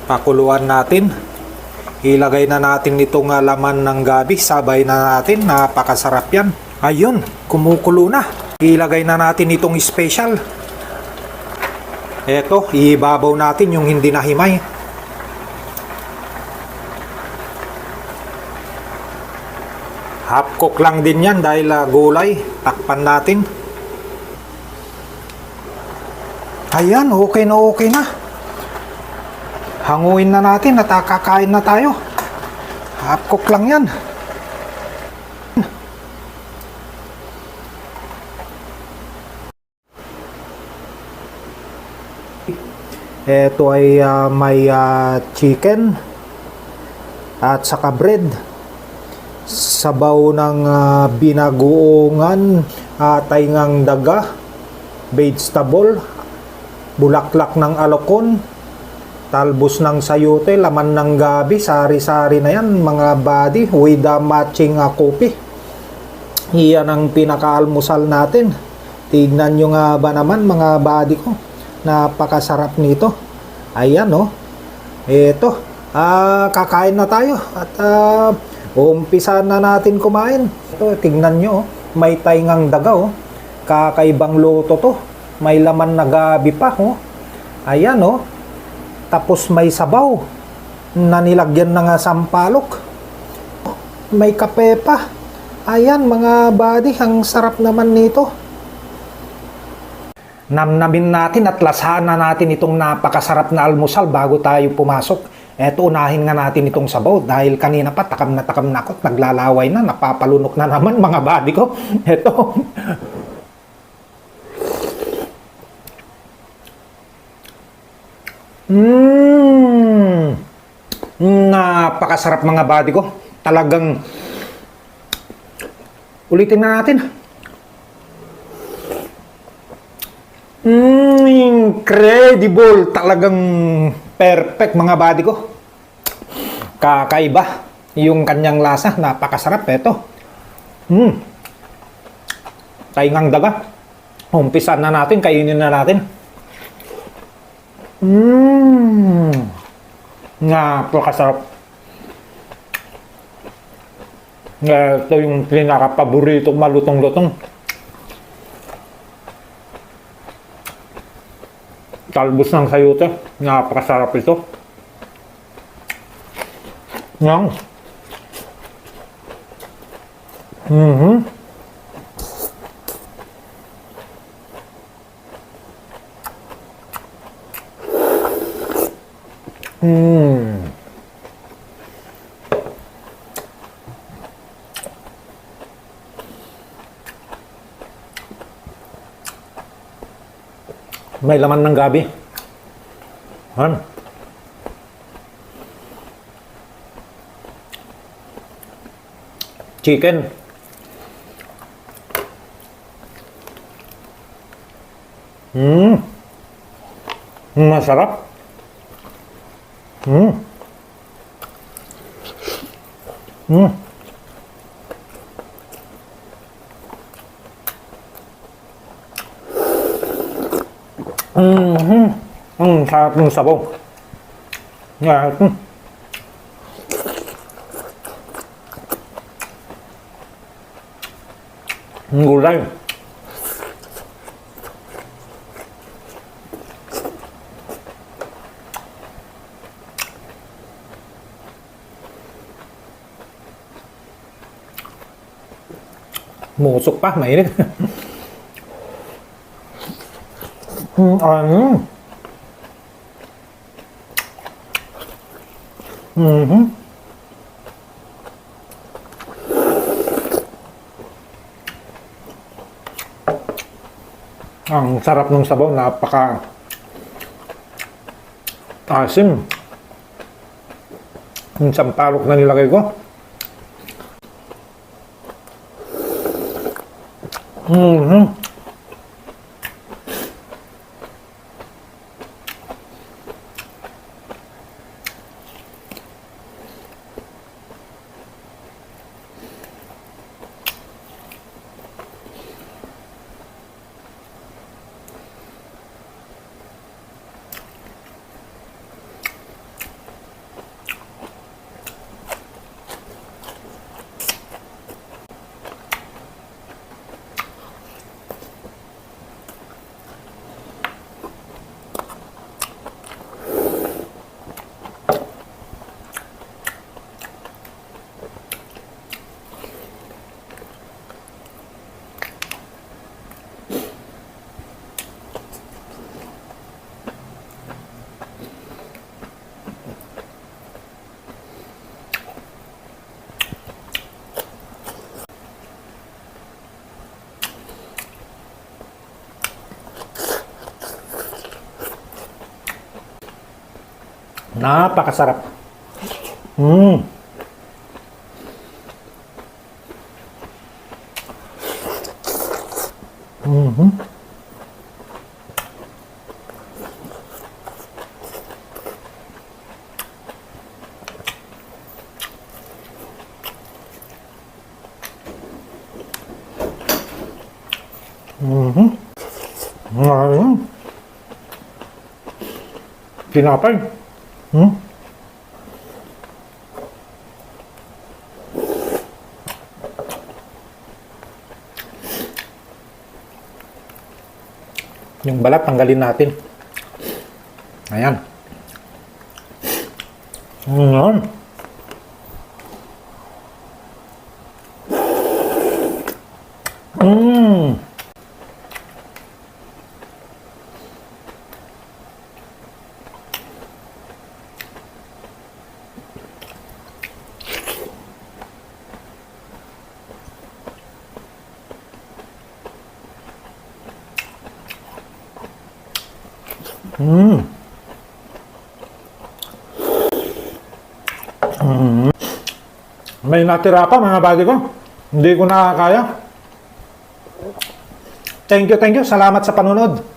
Pakuluan natin. Ilagay na natin itong laman ng gabi. Sabay na natin. Napakasarap yan. Ayun, kumukulo na. Ilagay na natin itong special. Eto, ibabaw natin yung hindi nahimay. Half cook lang din yan dahil gulay. Takpan natin. Ayan, okay na. Hanguin na natin at kakain na tayo. Half cook lang yan. Ito ay may chicken at saka bread. Sabaw ng binagoongan, taingang daga, vegetable, bulaklak ng alokon, talbos ng sayote, laman ng gabi, sari-sari na yan mga buddy, with the matching coffee. Iyan ang pinaka-almusal natin. Tignan nyo nga ba naman mga buddy ko, napakasarap nito. Ayan eto, kakain na tayo at umpisa na natin kumain. Ito, tignan nyo, may taingang daga kakaibang luto to. May laman na gabi pa Ayan tapos may sabaw na nilagyan ng sampalok. May kape pa. Ayan mga buddy, ang sarap naman nito. Namnamin natin at lasahan na natin itong napakasarap na almusal bago tayo pumasok. Eto, unahin nga natin itong sabaw dahil kanina pa takam na ako at naglalaway na, napapalunok na naman mga buddy ko. Eto. Napakasarap mga buddy ko. Talagang ulitin na natin. Incredible. Talagang perfect mga buddy ko. Kakaiba yung kanyang lasa. Napakasarap. Ito. Taingang daga. Umpisa na natin. Kainin na natin. Napakasarap. Ito yung pinaka-paborito malutong-lutong. Talbos ng sayote. Napakasarap ito. Yan. May laman ng gabi. Chicken. Masarap. Sarap ng sabaw. Gulay. Musok pa, mainit. Ang sarap ng sabaw, napaka asim. Yung sampalok na nilagay ko. Napakasarap. Mm. Mhm. Mhm. Ayun. Tinapay. Hmm? Yung balat, tanggalin natin. Ayan. Ayan. Mmm. Mm. Mm. May natira pa mga buddy ko. Hindi ko nakakaya. Thank you, thank you. Salamat sa panunod.